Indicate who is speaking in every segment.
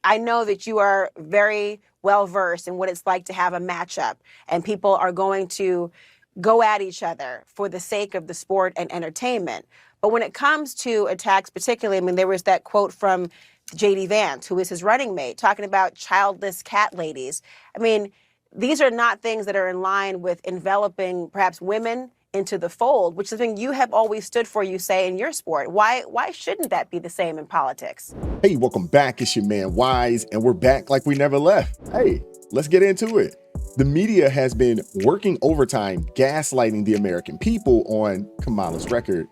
Speaker 1: I know that you are very well versed in what it's like to have a matchup, and people are going to go at each other for the sake of the sport and entertainment. But when it comes to attacks, particularly, I mean, there was that quote from J.D. Vance, who is his running mate, talking about childless cat ladies. I mean, these are not things that are in line with enveloping perhaps women into the fold, which is something you have always stood for, you say, in your sport. Why shouldn't that be the same in politics?
Speaker 2: Hey, welcome back. It's your man Wise, and we're back like we never left. Hey, let's get into it. The media has been working overtime, gaslighting the American people on Kamala's record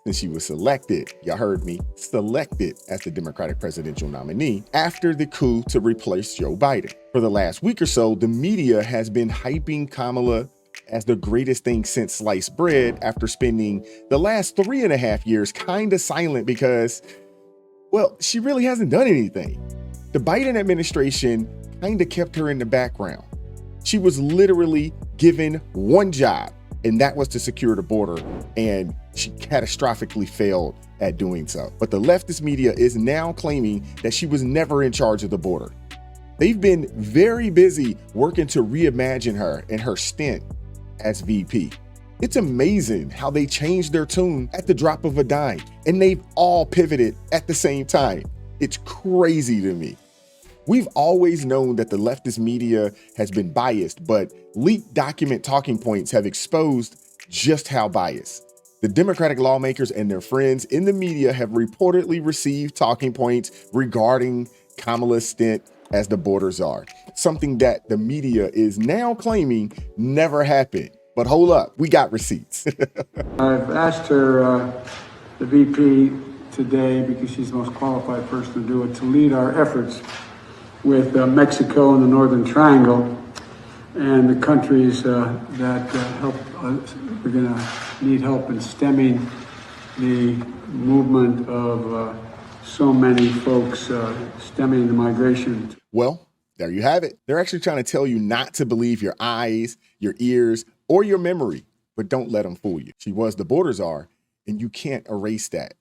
Speaker 2: since she was selected, y'all heard me, selected as the Democratic presidential nominee after the coup to replace Joe Biden. For the last week or so, the media has been hyping Kamala as the greatest thing since sliced bread after spending the last 3.5 years kind of silent because, well, she really hasn't done anything. The Biden administration kind of kept her in the background. She was literally given one job, and that was to secure the border, and she catastrophically failed at doing so. But the leftist media is now claiming that she was never in charge of the border. They've been very busy working to reimagine her and her stint as VP. It's amazing how they changed their tune at the drop of a dime, and they've all pivoted at the same time. It's crazy to me. We've always known that the leftist media has been biased, but leaked document talking points have exposed just how biased. The Democratic lawmakers and their friends in the media have reportedly received talking points regarding Kamala's stint as the border czar, something that the media is now claiming never happened. But hold up, we got receipts.
Speaker 3: I've asked her, the VP today, because she's the most qualified person to do it, to lead our efforts with Mexico and the Northern Triangle and the countries that help. We're going to need help in stemming the movement of so many folks, stemming the migration.
Speaker 2: Well, there you have it. They're actually trying to tell you not to believe your eyes, your ears, or your memory, but don't let them fool you. She was the border czar, and you can't erase that.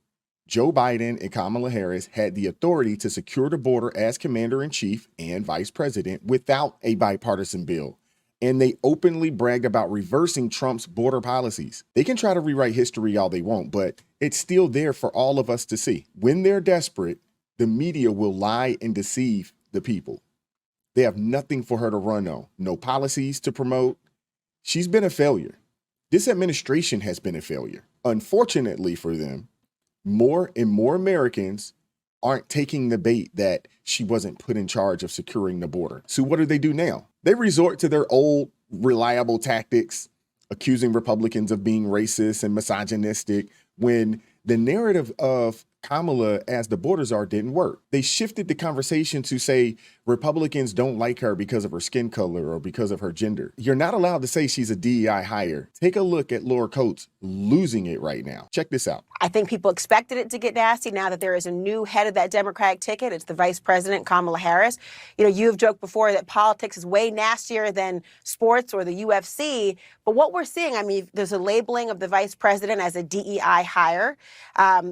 Speaker 2: Joe Biden and Kamala Harris had the authority to secure the border as commander-in-chief and vice president without a bipartisan bill. And they openly bragged about reversing Trump's border policies. They can try to rewrite history all they want, but it's still there for all of us to see. When they're desperate, the media will lie and deceive the people. They have nothing for her to run on, no policies to promote. She's been a failure. This administration has been a failure. Unfortunately for them, more and more Americans aren't taking the bait that she wasn't put in charge of securing the border. So what do now? They resort to their old reliable tactics, accusing Republicans of being racist and misogynistic when the narrative of Kamala as the border czar didn't work. They shifted the conversation to say Republicans don't like her because of her skin color or because of her gender. You're not allowed to say she's a DEI hire. Take a look at Laura Coates losing it right now. Check this out.
Speaker 1: I think people expected it to get nasty now that there is a new head of that Democratic ticket. It's the Vice President, Kamala Harris. You know, you've joked before that politics is way nastier than sports or the UFC. But what we're seeing, I mean, there's a labeling of the Vice President as a DEI hire.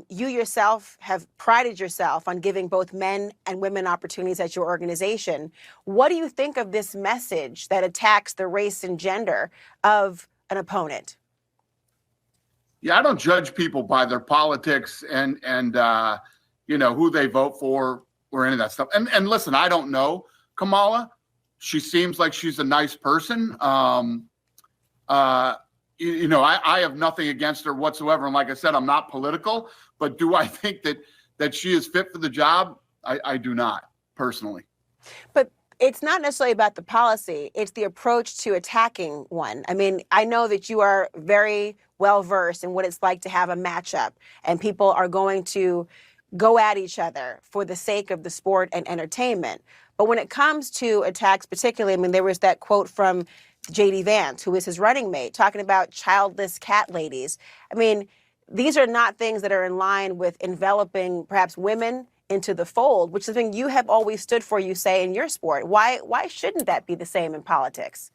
Speaker 1: You yourself have prided yourself on giving both men and women opportunities at your organization. What do you think of this message that attacks the race and gender of an opponent?
Speaker 4: Yeah, I don't judge people by their politics and you know, who they vote for or any of that stuff. And listen, I don't know Kamala. She seems like she's a nice person. You know, I have nothing against her whatsoever. And like I said, I'm not political. But do I think that she is fit for the job? I do not, personally.
Speaker 1: But it's not necessarily about the policy. It's the approach to attacking one. I mean, I know that you are very well versed in what it's like to have a matchup, and people are going to go at each other for the sake of the sport and entertainment. But when it comes to attacks, particularly, I mean, there was that quote from J.D. Vance, who is his running mate, talking about childless cat ladies. I mean, these are not things that are in line with enveloping perhaps women into the fold, which is something you have always stood for, you say, in your sport. Why shouldn't that be the same in politics?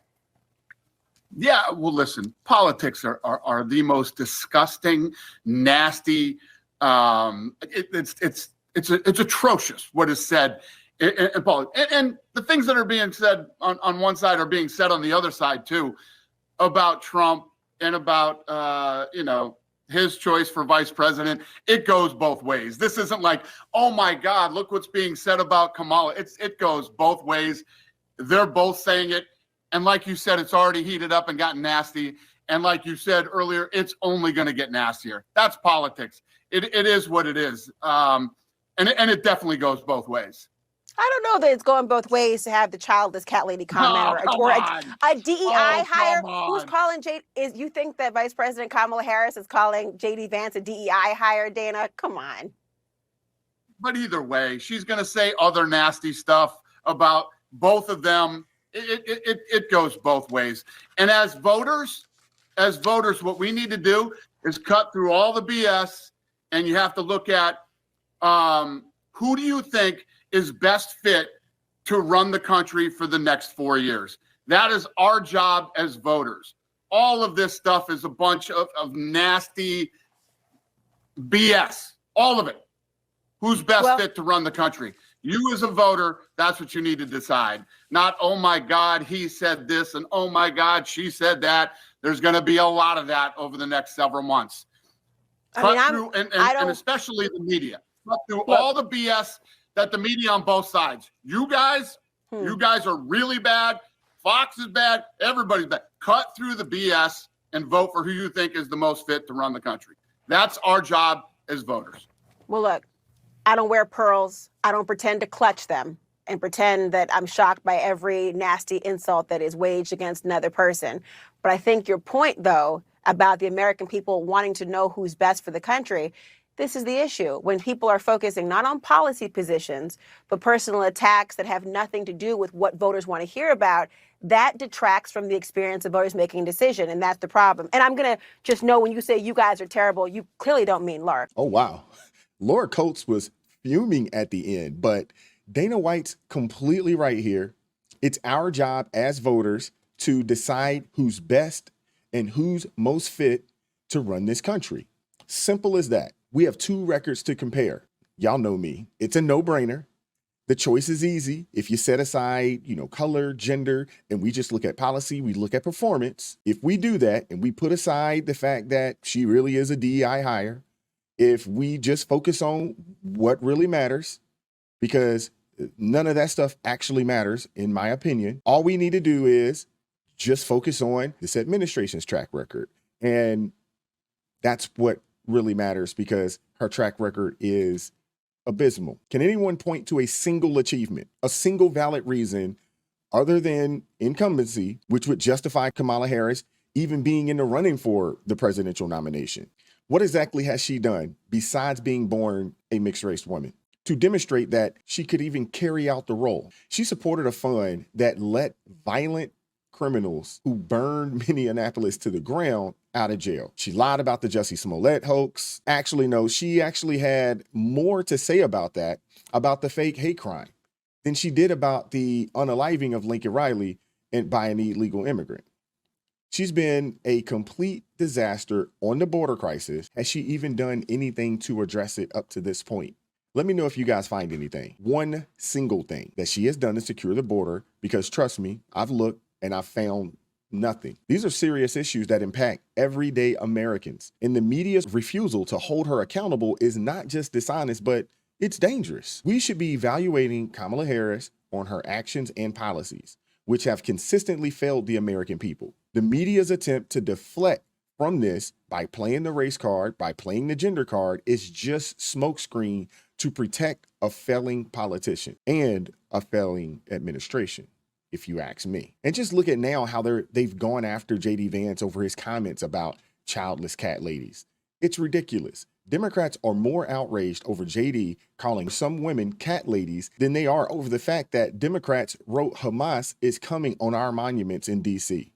Speaker 4: Yeah, well, listen, politics are the most disgusting, nasty. It's atrocious what is said And the things that are being said on one side are being said on the other side too, about Trump and about his choice for vice president. It goes both ways. This isn't like, oh my God, look what's being said about Kamala. It goes both ways. They're both saying it. And like you said, it's already heated up and gotten nasty. And like you said earlier, it's only going to get nastier. That's politics. It is what it is. And it definitely goes both ways.
Speaker 1: I don't know that it's going both ways to have the childless cat lady comment or a DEI hire. Who's calling you think that Vice President Kamala Harris is calling JD Vance a DEI hire, Dana? Come on.
Speaker 4: But either way, she's going to say other nasty stuff about both of them. It goes both ways. And as voters, what we need to do is cut through all the BS, and you have to look at who do you think is best fit to run the country for the next 4 years. That is our job as voters. All of this stuff is a bunch of nasty BS. All of it. Who's best fit to run the country? You as a voter, that's what you need to decide. Not, oh my God, he said this, and oh my God, she said that. There's going to be a lot of that over the next several months. And especially the media. Cut through all the BS that the media on both sides. You guys are really bad. Fox is bad. Everybody's bad. Cut through the BS and vote for who you think is the most fit to run the country. That's our job as voters.
Speaker 1: Well, look, I don't wear pearls. I don't pretend to clutch them and pretend that I'm shocked by every nasty insult that is waged against another person. But I think your point, though, about the American people wanting to know who's best for the country, this is the issue. When people are focusing not on policy positions, but personal attacks that have nothing to do with what voters want to hear about, that detracts from the experience of voters making a decision. And that's the problem. And I'm going to just know when you say you guys are terrible, you clearly don't mean Laura.
Speaker 2: Oh, wow. Laura Coates was fuming at the end, but Dana White's completely right here. It's our job as voters to decide who's best and who's most fit to run this country. Simple as that. We have two records to compare. Y'all know me. It's a no-brainer. The choice is easy. If you set aside, color, gender, and we just look at policy, we look at performance. If we do that and we put aside the fact that she really is a DEI hire, if we just focus on what really matters, because none of that stuff actually matters, in my opinion, all we need to do is just focus on this administration's track record. And that's what really matters, because her track record is abysmal. Can anyone point to a single achievement, a single valid reason other than incumbency, which would justify Kamala Harris even being in the running for the presidential nomination? What exactly has she done besides being born a mixed race woman to demonstrate that she could even carry out the role? She supported a fund that let violent criminals who burned Minneapolis to the ground out of jail. She lied about the Jussie Smollett hoax. Actually, no, she actually had more to say about that, about the fake hate crime, than she did about the unaliving of Lincoln Riley by an illegal immigrant. She's been a complete disaster on the border crisis. Has she even done anything to address it up to this point? Let me know if you guys find anything. One single thing that she has done to secure the border, because trust me, I've looked and I've found nothing. These are serious issues that impact everyday Americans. And the media's refusal to hold her accountable is not just dishonest, but it's dangerous. We should be evaluating Kamala Harris on her actions and policies, which have consistently failed the American people. The media's attempt to deflect from this by playing the race card, by playing the gender card, is just smokescreen to protect a failing politician and a failing administration, if you ask me. And just look at now how they've gone after JD Vance over his comments about childless cat ladies. It's ridiculous. Democrats are more outraged over JD calling some women cat ladies than they are over the fact that Democrats wrote Hamas is coming on our monuments in DC.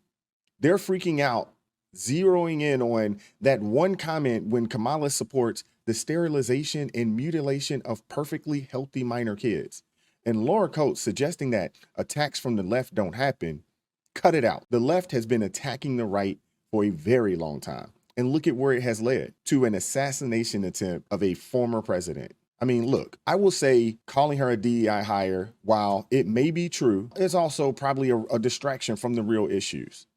Speaker 2: They're freaking out, zeroing in on that one comment when Kamala supports the sterilization and mutilation of perfectly healthy minor kids. And Laura Coates suggesting that attacks from the left don't happen. Cut it out. The left has been attacking the right for a very long time. And look at where it has led, to an assassination attempt of a former president. I mean, look, I will say calling her a DEI hire, while it may be true, is also probably a distraction from the real issues.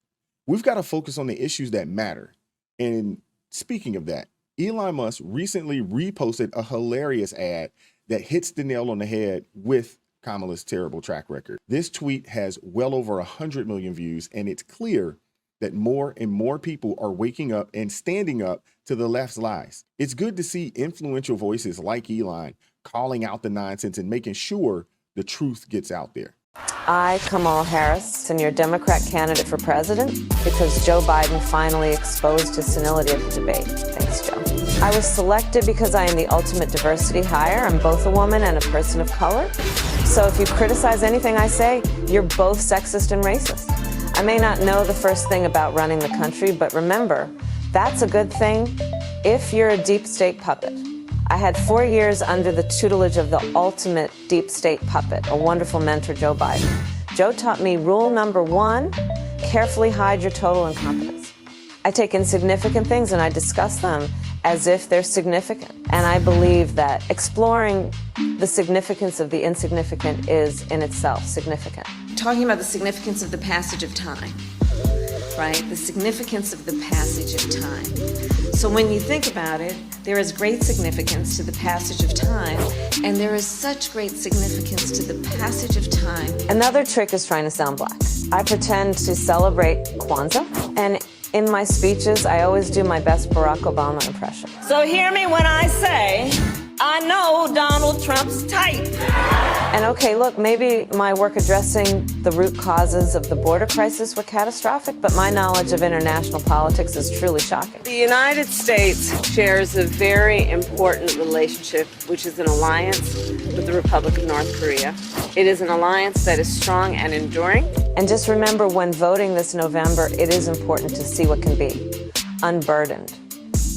Speaker 2: We've got to focus on the issues that matter. And speaking of that, Elon Musk recently reposted a hilarious ad that hits the nail on the head with Kamala's terrible track record. This tweet has well over 100 million views, and it's clear that more and more people are waking up and standing up to the left's lies. It's good to see influential voices like Elon calling out the nonsense and making sure the truth gets out there.
Speaker 5: I, Kamala Harris, and your Democrat candidate for president, because Joe Biden finally exposed his senility at the debate. Thanks, Joe. I was selected because I am the ultimate diversity hire. I'm both a woman and a person of color. So if you criticize anything I say, you're both sexist and racist. I may not know the first thing about running the country, but remember, that's a good thing if you're a deep state puppet. I had 4 years under the tutelage of the ultimate deep state puppet, a wonderful mentor, Joe Biden. Joe taught me rule number 1, carefully hide your total incompetence. I take insignificant things and I discuss them as if they're significant. And I believe that exploring the significance of the insignificant is in itself significant.
Speaker 6: Talking about the significance of the passage of time, right? The significance of the passage of time. So when you think about it, there is great significance to the passage of time, and there is such great significance to the passage of time.
Speaker 5: Another trick is trying to sound black. I pretend to celebrate Kwanzaa, and in my speeches, I always do my best Barack Obama impression.
Speaker 6: So hear me when I say, I know Donald Trump's type.
Speaker 5: And okay, look, maybe my work addressing the root causes of the border crisis were catastrophic, but my knowledge of international politics is truly shocking.
Speaker 7: The United States shares a very important relationship, which is an alliance with the Republic of North Korea. It is an alliance that is strong and enduring.
Speaker 5: And just remember, when voting this November, it is important to see what can be unburdened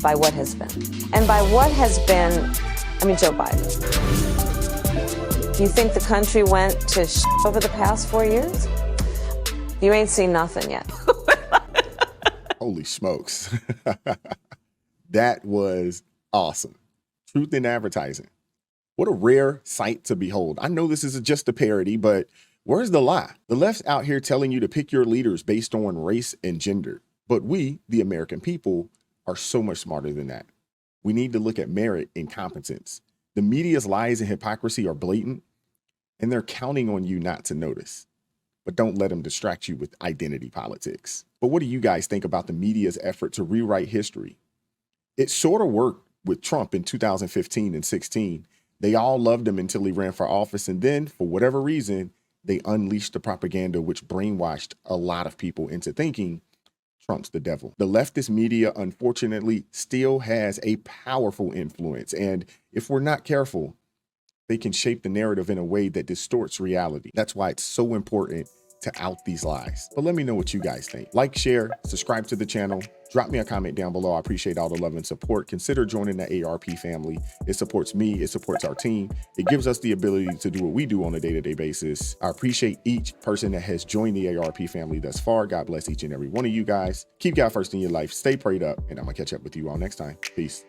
Speaker 5: by what has been. And by what has been, I mean Joe Biden. You think the country went to over the past 4 years? You ain't seen nothing yet.
Speaker 2: Holy smokes. That was awesome. Truth in advertising. What a rare sight to behold. I know this is just a parody, but where's the lie? The left's out here telling you to pick your leaders based on race and gender. But we, the American people, are so much smarter than that. We need to look at merit and competence. The media's lies and hypocrisy are blatant, and they're counting on you not to notice. But don't let them distract you with identity politics. But what do you guys think about the media's effort to rewrite history? It sort of worked with Trump in 2015 and 16. They all loved him until he ran for office, and then, for whatever reason, they unleashed the propaganda which brainwashed a lot of people into thinking Trump's the devil. The leftist media, unfortunately, still has a powerful influence, and if we're not careful, they can shape the narrative in a way that distorts reality. That's why it's so important to out these lies. But let me know what you guys think. Like, share, subscribe to the channel, drop me a comment down below. I appreciate all the love and support. Consider joining the ARP family. It supports me, it supports our team. It gives us the ability to do what we do on a day-to-day basis. I appreciate each person that has joined the ARP family thus far. God bless each and every one of you guys. Keep God first in your life, stay prayed up, and I'm gonna catch up with you all next time. Peace.